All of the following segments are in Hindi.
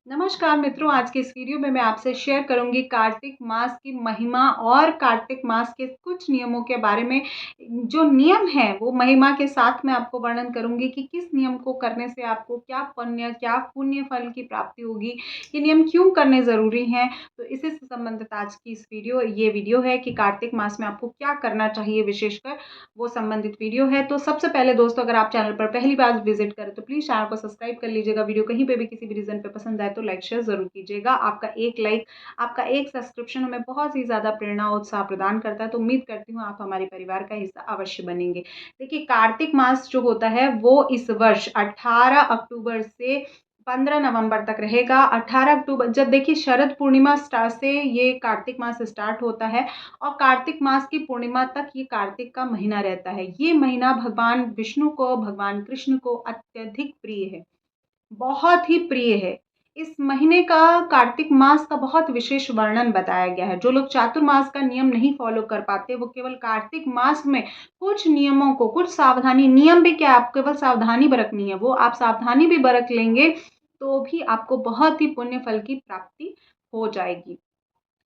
नमस्कार मित्रों, आज के इस वीडियो में मैं आपसे शेयर करूंगी कार्तिक मास की महिमा और कार्तिक मास के कुछ नियमों के बारे में। जो नियम है वो महिमा के साथ मैं आपको वर्णन करूंगी कि किस नियम को करने से आपको क्या पुण्य फल की प्राप्ति होगी, ये नियम क्यों करने ज़रूरी हैं। तो इसी से संबंधित आज की ये वीडियो है कि कार्तिक मास में आपको क्या करना चाहिए, विशेषकर वो संबंधित वीडियो है। तो सबसे पहले दोस्तों, अगर आप चैनल पर पहली बार विजिट करें तो प्लीज़ चैनल को सब्सक्राइब कर लीजिएगा। वीडियो कहीं पे भी किसी भी रीज़न पे पसंद आए तो लाइक शेयर ज़रूर कीजिएगा। आपका एक लाइक, आपका एक सब्सक्रिप्शन हमें बहुत ही ज़्यादा प्रेरणा और उत्साह प्रदान करता है। तो उम्मीद करती हूँ आप हमारे परिवार का हिस्सा अवश्य बनेंगे। देखिए, कार्तिक मास जो होता है वो इस वर्ष 18 अक्टूबर से 15 नवंबर तक रहेगा। 18 अक्टूबर, जब देखिए शरद पूर्णिमा से ये कार्तिक मास स्टार्ट होता है और कार्तिक मास की पूर्णिमा तक ये कार्तिक का महीना रहता है। ये महीना भगवान विष्णु को, भगवान कृष्ण को अत्यधिक प्रिय है, बहुत ही प्रिय है। इस महीने का, कार्तिक मास का बहुत विशेष वर्णन बताया गया है। जो लोग चातुर्मास का नियम नहीं फॉलो कर पाते, वो केवल कार्तिक मास में कुछ नियमों को, कुछ सावधानी, नियम भी क्या, आप केवल सावधानी बरतनी है, वो आप सावधानी भी बरत लेंगे तो भी आपको बहुत ही पुण्य फल की प्राप्ति हो जाएगी।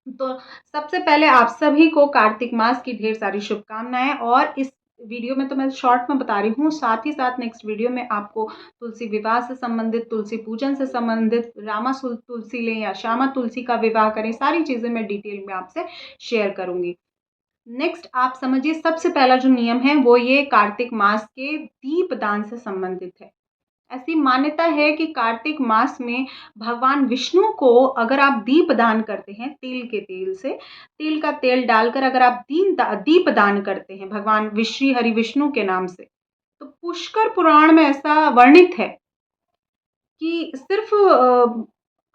तो सबसे पहले आप सभी को कार्तिक मास की ढेर सारी शुभकामनाएं। और इस वीडियो में तो मैं शॉर्ट में बता रही हूँ, साथ ही साथ नेक्स्ट वीडियो में आपको तुलसी विवाह से संबंधित, तुलसी पूजन से संबंधित, तुलसी लें या श्यामा तुलसी का विवाह करें, सारी चीज़ें मैं डिटेल में आपसे शेयर करूंगी। नेक्स्ट आप समझिए, सबसे पहला जो नियम है वो ये कार्तिक मास के दीप दान से संबंधित है। ऐसी मान्यता है कि कार्तिक मास में भगवान विष्णु को अगर आप दीप दान करते हैं, तिल के तेल से, तिल का तेल डालकर अगर आप दीप दान करते हैं भगवान श्री हरि विष्णु के नाम से, तो पुष्कर पुराण में ऐसा वर्णित है कि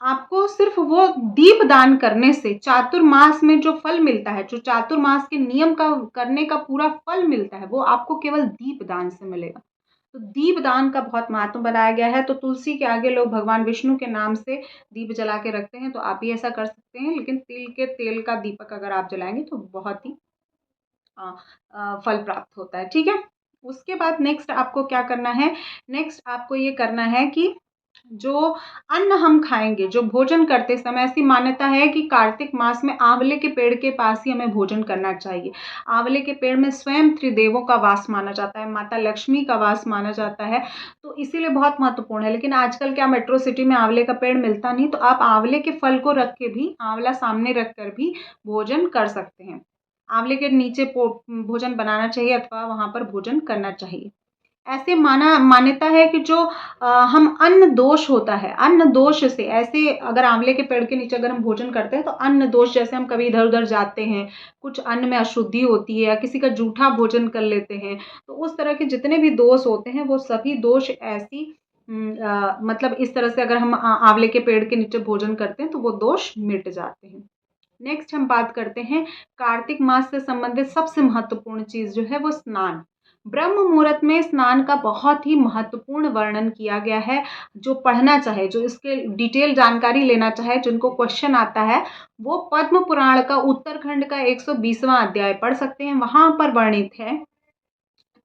आपको सिर्फ वो दीप दान करने से चातुर्मास में जो फल मिलता है, जो चातुर्मास के नियम का करने का पूरा फल मिलता है, वो आपको केवल दीप दान से मिलेगा। तो दीप दान का बहुत महत्व बताया गया है। तो तुलसी के आगे लोग भगवान विष्णु के नाम से दीप जला के रखते हैं, तो आप भी ऐसा कर सकते हैं। लेकिन तिल के तेल का दीपक अगर आप जलाएंगे तो बहुत ही फल प्राप्त होता है। ठीक है, उसके बाद नेक्स्ट आपको क्या करना है, नेक्स्ट आपको ये करना है कि जो अन्न हम खाएंगे, जो भोजन करते समय, ऐसी मान्यता है कि कार्तिक मास में आंवले के पेड़ के पास ही हमें भोजन करना चाहिए। आंवले के पेड़ में स्वयं त्रिदेवों का वास माना जाता है, माता लक्ष्मी का वास माना जाता है, तो इसीलिए बहुत महत्वपूर्ण है। लेकिन आजकल क्या मेट्रो सिटी में आंवले का पेड़ मिलता नहीं, तो आप आंवले के फल को रख के भी, आंवला सामने रख कर भी भोजन कर सकते हैं। आंवले के नीचे भोजन बनाना चाहिए अथवा वहां पर भोजन करना चाहिए। ऐसे मान्यता है कि जो हम अन्न दोष होता है, अन्न दोष से, ऐसे अगर आंवले के पेड़ के नीचे अगर हम भोजन करते हैं तो अन्न दोष, जैसे हम कभी इधर उधर जाते हैं, कुछ अन्न में अशुद्धि होती है या किसी का जूठा भोजन कर लेते हैं, तो उस तरह के जितने भी दोष होते हैं वो सभी दोष मतलब इस तरह से अगर हम आंवले के पेड़ के नीचे भोजन करते हैं तो वो दोष मिट जाते हैं। नेक्स्ट हम बात करते हैं कार्तिक मास से संबंधित सबसे महत्वपूर्ण चीज जो है वो स्नान। ब्रह्म मुहूर्त में स्नान का बहुत ही महत्वपूर्ण वर्णन किया गया है। जो पढ़ना चाहे, जो इसके डिटेल जानकारी लेना चाहे, जिनको क्वेश्चन आता है, वो पद्म पुराण का उत्तरखंड का 120वां अध्याय पढ़ सकते हैं। वहां पर वर्णित है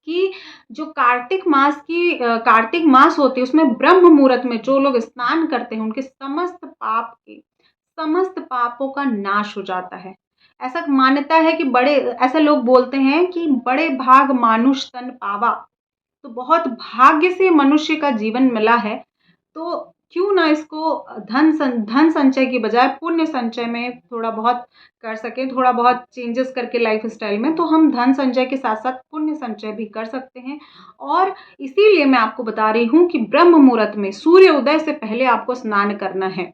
कि जो कार्तिक मास होती है उसमें ब्रह्म मुहूर्त में जो लोग स्नान करते हैं उनके समस्त पापों का नाश हो जाता है। ऐसा मान्यता है कि ऐसे लोग बोलते हैं कि बड़े भाग मानुष तन पावा, तो बहुत भाग्य से मनुष्य का जीवन मिला है, तो क्यों ना इसको धन संचय की बजाय पुण्य संचय में थोड़ा बहुत कर सके, थोड़ा बहुत चेंजेस करके लाइफ स्टाइल में, तो हम धन संचय के साथ साथ पुण्य संचय भी कर सकते हैं। और इसीलिए मैं आपको बता रही हूँ कि ब्रह्म मुहूर्त में सूर्य उदय से पहले आपको स्नान करना है।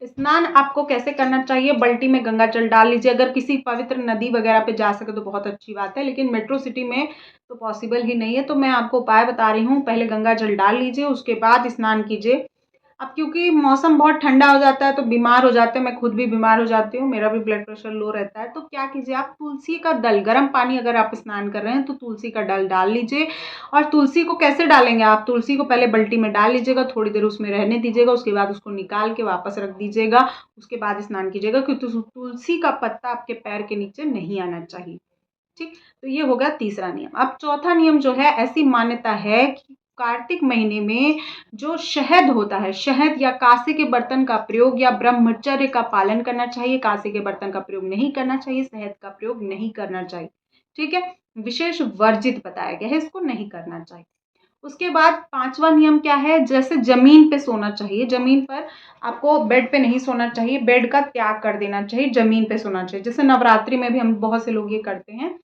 स्नान आपको कैसे करना चाहिए, बाल्टी में गंगा जल डाल लीजिए। अगर किसी पवित्र नदी वगैरह पे जा सके तो बहुत अच्छी बात है, लेकिन मेट्रो सिटी में तो पॉसिबल ही नहीं है। तो मैं आपको उपाय बता रही हूँ, पहले गंगा जल डाल लीजिए, उसके बाद स्नान कीजिए। अब क्योंकि मौसम बहुत ठंडा हो जाता है तो बीमार हो जाते हैं, मैं खुद भी बीमार हो जाती हूँ, मेरा भी ब्लड प्रेशर लो रहता है। तो क्या कीजिए, आप तुलसी का दल, गर्म पानी अगर आप स्नान कर रहे हैं तो तुलसी का दल डाल लीजिए। और तुलसी को कैसे डालेंगे, आप तुलसी को पहले बाल्टी में डाल लीजिएगा, थोड़ी देर उसमें रहने दीजिएगा, उसके बाद उसको निकाल के वापस रख दीजिएगा, उसके बाद स्नान कीजिएगा, क्योंकि तुलसी का पत्ता आपके पैर के नीचे नहीं आना चाहिए। ठीक, तो ये हो गया तीसरा नियम। अब चौथा नियम जो है, ऐसी मान्यता है कि कार्तिक महीने में जो शहद होता है, शहद या कांसे के बर्तन का प्रयोग या ब्रह्मचर्य का पालन करना चाहिए। कांसे के बर्तन का प्रयोग नहीं करना चाहिए, शहद का प्रयोग नहीं करना चाहिए। ठीक है, विशेष वर्जित बताया गया है, इसको नहीं करना चाहिए। उसके बाद 5वां नियम क्या है, जैसे जमीन पे सोना चाहिए। जमीन पर आपको बेड पे नहीं सोना चाहिए, बेड का त्याग कर देना चाहिए, जमीन पे सोना चाहिए। जैसे नवरात्रि में भी हम बहुत से लोग ये करते हैं,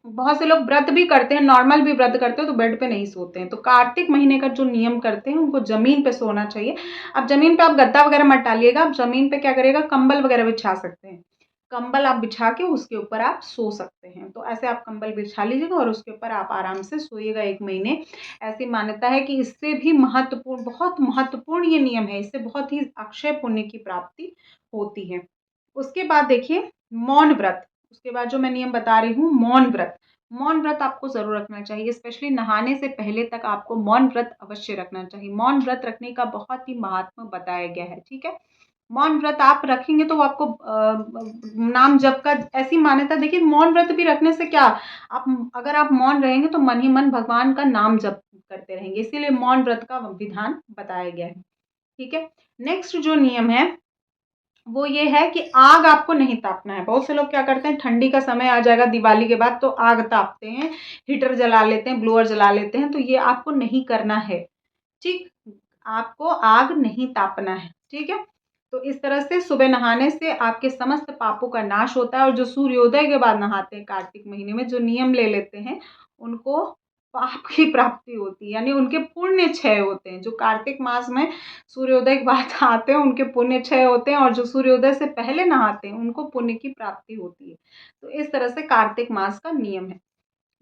बहुत से लोग व्रत भी करते हैं, नॉर्मल भी व्रत करते हैं तो बेड पे नहीं सोते हैं। तो कार्तिक महीने का जो नियम करते हैं उनको जमीन पे सोना चाहिए। अब जमीन पे आप गद्दा वगैरह मत डालिएगा, आप जमीन पे क्या करिएगा, कंबल वगैरह बिछा सकते हैं। कंबल आप बिछा के उसके ऊपर आप सो सकते हैं। तो ऐसे आप कंबल बिछा लीजिएगा और उसके ऊपर आप आराम से सोइएगा 1 महीने। ऐसी मान्यता है कि इससे भी महत्वपूर्ण, बहुत महत्वपूर्ण ये नियम है, इससे बहुत ही अक्षय पुण्य की प्राप्ति होती है। उसके बाद देखिए मौन व्रत, उसके बाद जो मैं नियम बता रही हूँ मौन व्रत। मौन व्रत आपको ज़रूर रखना चाहिए, स्पेशली नहाने से पहले तक आपको मौन व्रत अवश्य रखना चाहिए। मौन व्रत रखने का बहुत ही महात्मा बताया गया है। ठीक है, मौन व्रत आप रखेंगे तो वो आपको नाम जप का, ऐसी मान्यता देखिए मौन व्रत भी रखने से क्या, आप अगर आप मौन रहेंगे तो मन ही मन भगवान का नाम जप करते रहेंगे, इसीलिए मौन व्रत का विधान बताया गया है। ठीक है, नेक्स्ट जो नियम है वो ये है कि आग आपको नहीं तापना है। बहुत से लोग क्या करते हैं, ठंडी का समय आ जाएगा दिवाली के बाद तो आग तापते हैं, हीटर जला लेते हैं, ब्लोअर जला लेते हैं, तो ये आपको नहीं करना है। ठीक, आपको आग नहीं तापना है। ठीक है, तो इस तरह से सुबह नहाने से आपके समस्त पापों का नाश होता है। और जो सूर्योदय के बाद नहाते हैं कार्तिक महीने में, जो नियम ले लेते हैं, उनको पाप की प्राप्ति होती है, यानी उनके पुण्य क्षय होते हैं। जो कार्तिक मास में सूर्योदय के बाद आते हैं उनके पुण्य क्षय होते हैं, और जो सूर्योदय से पहले नहाते हैं उनको पुण्य की प्राप्ति होती है। तो इस तरह से कार्तिक मास का नियम है।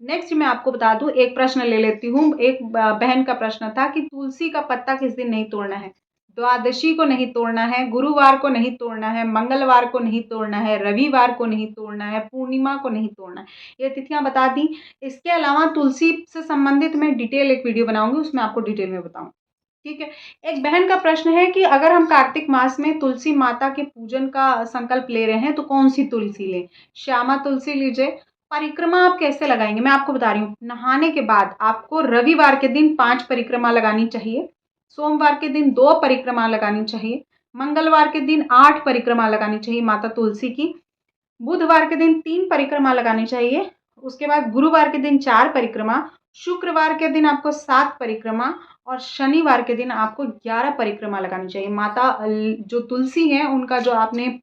नेक्स्ट मैं आपको बता दूं, एक प्रश्न ले लेती हूँ। एक बहन का प्रश्न था कि तुलसी का पत्ता किस दिन नहीं तोड़ना है। द्वादशी को नहीं तोड़ना है, गुरुवार को नहीं तोड़ना है, मंगलवार को नहीं तोड़ना है, रविवार को नहीं तोड़ना है, पूर्णिमा को नहीं तोड़ना है। ये तिथियां बता दी। इसके अलावा तुलसी से संबंधित मैं डिटेल एक वीडियो बनाऊंगी, उसमें आपको डिटेल में बताऊँ। ठीक है, एक बहन का प्रश्न है कि अगर हम कार्तिक मास में तुलसी माता के पूजन का संकल्प ले रहे हैं तो कौन सी तुलसी लें। श्यामा तुलसी लीजिए। परिक्रमा आप कैसे लगाएंगे, मैं आपको बता रही हूँ। नहाने के बाद आपको रविवार के दिन 5 परिक्रमा लगानी चाहिए, सोमवार के दिन 2 परिक्रमा लगानी चाहिए, मंगलवार के दिन 8 परिक्रमा लगानी चाहिए माता तुलसी की, बुधवार के दिन 3 परिक्रमा लगानी चाहिए, उसके बाद गुरुवार के दिन 4 परिक्रमा, शुक्रवार के दिन आपको 7 परिक्रमा, और शनिवार के दिन आपको 11 परिक्रमा लगानी चाहिए। माता जो तुलसी है उनका जो आपने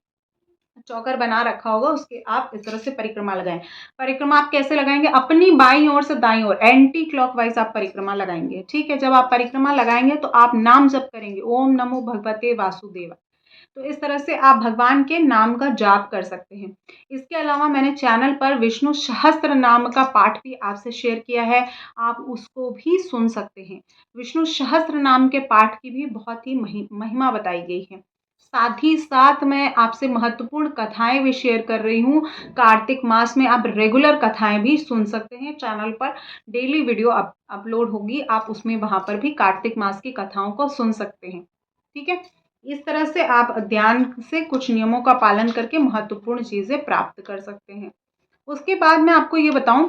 चौकर बना रखा होगा उसके आप इस तरह से परिक्रमा लगाएं। परिक्रमा आप कैसे लगाएंगे, अपनी बाईं ओर से दाईं ओर एंटी क्लॉकवाइज आप परिक्रमा लगाएंगे। ठीक है, जब आप परिक्रमा लगाएंगे तो आप नाम जप करेंगे, ओम नमो भगवते वासुदेवा। तो इस तरह से आप भगवान के नाम का जाप कर सकते हैं। इसके अलावा मैंने चैनल पर विष्णु सहस्त्र नाम का पाठ भी आपसे शेयर किया है, आप उसको भी सुन सकते हैं। विष्णु सहस्त्र नाम के पाठ की भी बहुत ही महिमा बताई गई है। साथ ही साथ मैं आपसे महत्वपूर्ण कथाएं भी शेयर कर रही हूँ। कार्तिक मास में आप रेगुलर कथाएं भी सुन सकते हैं, चैनल पर डेली वीडियो अपलोड होगी, आप उसमें वहाँ पर भी कार्तिक मास की कथाओं को सुन सकते हैं। ठीक है, इस तरह से आप ध्यान से कुछ नियमों का पालन करके महत्वपूर्ण चीज़ें प्राप्त कर सकते हैं। उसके बाद मैं आपको ये बताऊं,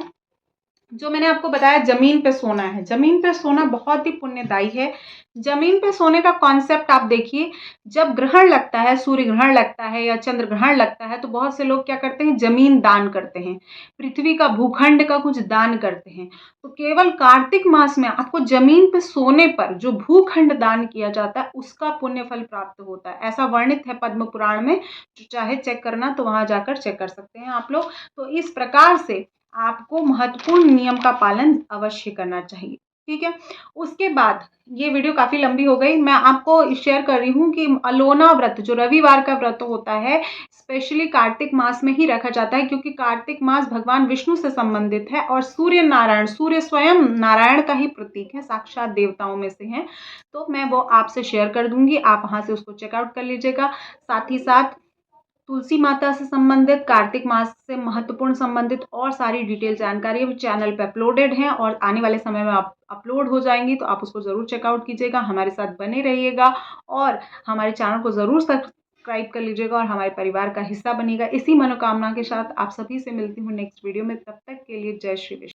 जो मैंने आपको बताया जमीन पे सोना है, जमीन पे सोना बहुत ही पुण्यदायी है। जमीन पे सोने का कॉन्सेप्ट आप देखिए, जब ग्रहण लगता है, सूर्य ग्रहण लगता है या चंद्र ग्रहण लगता है, तो बहुत से लोग क्या करते हैं, जमीन दान करते हैं, पृथ्वी का भूखंड का कुछ दान करते हैं। तो केवल कार्तिक मास में आपको जमीन पे सोने पर जो भूखंड दान किया जाता है उसका पुण्य फल प्राप्त होता है, ऐसा वर्णित है पद्म पुराण में। जो चाहे चेक करना तो वहां जाकर चेक कर सकते हैं आप लोग। तो इस प्रकार से आपको महत्वपूर्ण नियम का पालन अवश्य करना चाहिए। ठीक है, उसके बाद ये वीडियो काफ़ी लंबी हो गई, मैं आपको शेयर कर रही हूँ कि अलोना व्रत जो रविवार का व्रत होता है स्पेशली कार्तिक मास में ही रखा जाता है, क्योंकि कार्तिक मास भगवान विष्णु से संबंधित है और सूर्य नारायण, सूर्य स्वयं नारायण का ही प्रतीक है, साक्षात देवताओं में से हैं। तो मैं वो आपसे शेयर कर दूंगी, आप वहाँ से उसको चेकआउट कर लीजिएगा। साथ ही साथ तुलसी माता से संबंधित, कार्तिक मास से महत्वपूर्ण संबंधित और सारी डिटेल जानकारी भी चैनल पे अपलोडेड हैं और आने वाले समय में आप अपलोड हो जाएंगी, तो आप उसको ज़रूर चेकआउट कीजिएगा, हमारे साथ बने रहिएगा और हमारे चैनल को ज़रूर सब्सक्राइब कर लीजिएगा और हमारे परिवार का हिस्सा बनिएगा। इसी मनोकामना के साथ आप सभी से मिलती हूँ नेक्स्ट वीडियो में, तब तक के लिए जय श्री विष्णु।